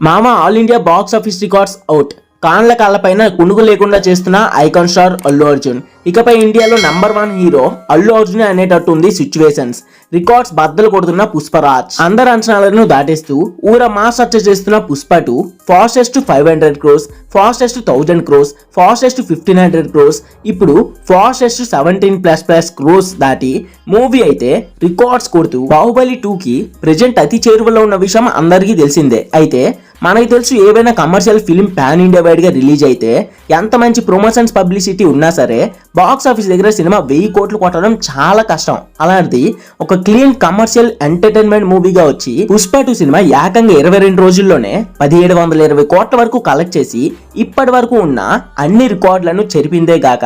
మామ all India box office records out. కాన్ల కాళ్ళపైన కునుగు లేకుండా చేస్తున్న ఐకాన్ స్టార్ అల్లు అర్జున్. ఇకపై ఇండియాలో #1 హీరో అల్లు అర్జున్ అనేటట్టు ఉంది సిచ్యువేషన్స్. రికార్డ్స్ బద్దలు కొడుతున్న పుష్పరాజ్ అందరి అంచనాలను దాటేస్తూ ఊర మాస్ రచ్చ చేస్తున్న Pushpa 2 fastest 500 crores, fastest 1000 crores, fastest 1500 crores, ఇప్పుడు ఫాస్టెస్ట్ 17+ crores దాటి మూవీ అయితే రికార్డ్స్ కొడుతూ బాహుబలి 2 కి ప్రెజెంట్ అతి చేరువలో ఉన్న విషయం అందరికీ తెలిసిందే. అయితే మనకి తెలుసు ఏవైనా commercial film pan India wide గా రిలీజ్ అయితే ఎంత మంచి ప్రమోషన్స్ పబ్లిసిటీ ఉన్నా సరే బాక్స్ ఆఫీస్ దగ్గర సినిమా 1000 కోట్లు కొట్టడం చాలా కష్టం. అలాంటిది ఒక క్లీన్ కమర్షియల్ ఎంటర్టైన్మెంట్ మూవీగా వచ్చి పుష్ప 2 సినిమా ఏకంగా 22 రోజుల్లోనే 1720 కోట్ల వరకు కలెక్ట్ చేసి ఇప్పటి వరకు ఉన్న అన్ని రికార్డులను చెరిపిందే గాక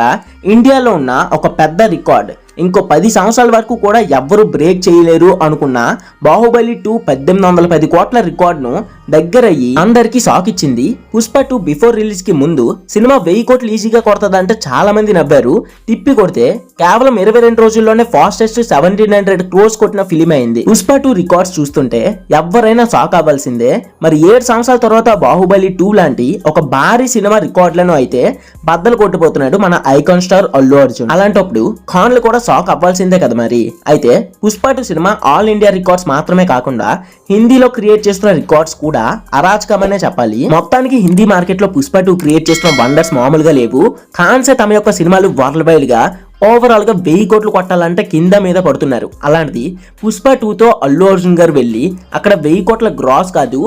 ఇండియాలో ఉన్న ఒక పెద్ద రికార్డ్ ఇంకో 10 సంవత్సరాల వరకు కూడా ఎవ్వరూ బ్రేక్ చేయలేరు అనుకున్న బాహుబలి 2 1810 కోట్ల రికార్డును దగ్గరయ్యి అందరికి షాక్ ఇచ్చింది. పుష్ప 2 బిఫోర్ రిలీజ్ కి ముందు సినిమా 1000 కోట్లు ఈజీగా కొడతదంటే చాలా మంది నవ్వారు. తిప్పి కొడితే కేవలం 22 రోజుల్లోనే ఫాస్టెస్ట్ 1700 crores కొట్టిన ఫిలిం అయింది. పుష్ప 2 రికార్డ్స్ చూస్తుంటే ఎవరైనా షాక్ అవ్వాల్సిందే. మరి 7 సంవత్సరాల తర్వాత బాహుబలి 2 లాంటి ఒక భారీ సినిమా రికార్డులను అయితే బద్దలు కొట్టిపోతున్నాడు మన ఐకాన్ స్టార్ అల్లు అర్జున్. అలాంటప్పుడు ఖాన్లు కూడా షాక్ అవ్వాల్సిందే కదా మరి. అయితే Pushpa 2 cinema all India records మాత్రమే కాకుండా హిందీలో క్రియేట్ చేస్తున్న రికార్డ్స్ కూడా అరాచకమనే చెప్పాలి. మొత్తానికి హిందీ మార్కెట్ లో పుష్ప 2 క్రియేట్ చేస్తున్న వండర్స్ మామూలుగా లేవు. ఖాన్సే తమ యొక్క సినిమాలు వరల్డ్ వైడ్ గా ఓవరాల్ గా 1000 కోట్లు కొట్టాలంటే కింద మీద పడుతున్నారు. అలాంటిది పుష్ప 2 తో అల్లు అర్జున్ గారు వెళ్ళి అక్కడ 1000 కోట్ల గ్రాస్ కాదు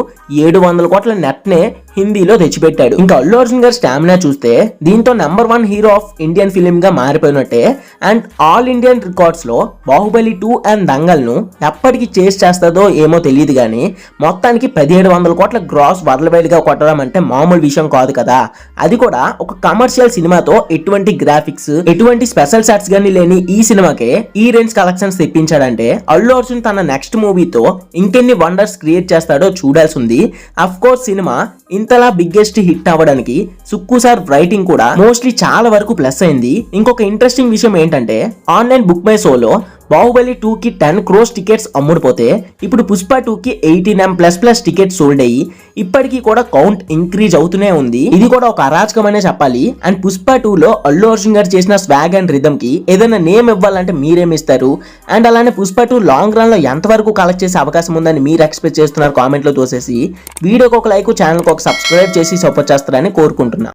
700 కోట్ల నెట్ నే హిందీలో తెచ్చిపెట్టాడు. ఇంకా అల్లు అర్జున్ గారి స్టామినా చూస్తే దీంతో #1 హీరో ఆఫ్ ఇండియన్ ఫిలిం గా మారిపోయినట్టే. అండ్ ఆల్ ఇండియన్ రికార్డ్స్ లో బాహుబలి 2 అండ్ దంగల్ ను ఎప్పటికి చేస్ చేస్తుందో ఏమో తెలియదు కానీ మొత్తానికి 1700 కోట్ల గ్రాస్ వరల్డ్ వైడ్ గా కొట్టడం అంటే మామూలు విషయం కాదు కదా. అది కూడా ఒక కమర్షియల్ సినిమాతో ఎటువంటి గ్రాఫిక్స్ ఎటువంటి స్పెషల్ సెట్స్ గానీ లేని ఈ సినిమాకే ఈ రేంజ్ కలెక్షన్స్ తెప్పించాడంటే అల్లు అర్జున్ తన నెక్స్ట్ మూవీతో ఇంకెన్ని వండర్స్ క్రియేట్ చేస్తాడో చూడాల్సి ఉంది. అఫ్ కోర్స్ సినిమా ఇంతలా బిగ్గెస్ట్ హిట్ అవ్వడానికి సుక్కు సార్ రైటింగ్ కూడా మోస్ట్లీ చాలా వరకు ప్లస్ అయింది. ఇంకొక ఇంట్రెస్టింగ్ విషయం ఏంటంటే ఆన్లైన్ బుక్ మై షోలో బాహుబలి 2 కి 10 crores టికెట్స్ అమ్ముడుపోతే ఇప్పుడు పుష్ప 2 కి 89+ టికెట్స్ సోల్డ్ అయ్యి ఇప్పటికీ కూడా కౌంట్ ఇంక్రీజ్ అవుతూనే ఉంది. ఇది కూడా ఒక అరాచకం అనే చెప్పాలి. అండ్ పుష్ప 2 లో అల్లు అర్జున్ గారు చేసిన స్వాగ్ అండ్ రిథమ్ కి ఏదైనా నేమ్ ఇవ్వాలంటే మీరేమిస్తారు? అండ్ అలానే పుష్ప 2 లాంగ్ రన్ లో ఎంతవరకు కలెక్ట్ చేసే అవకాశం ఉందని మీరు ఎక్స్పెక్ట్ చేస్తున్నారు? కామెంట్ లో తోసేసి వీడియోకి ఒక లైక్, ఛానల్ కి ఒక సబ్స్క్రైబ్ చేసి సపోర్ట్ చేస్తారని కోరుకుంటున్నా.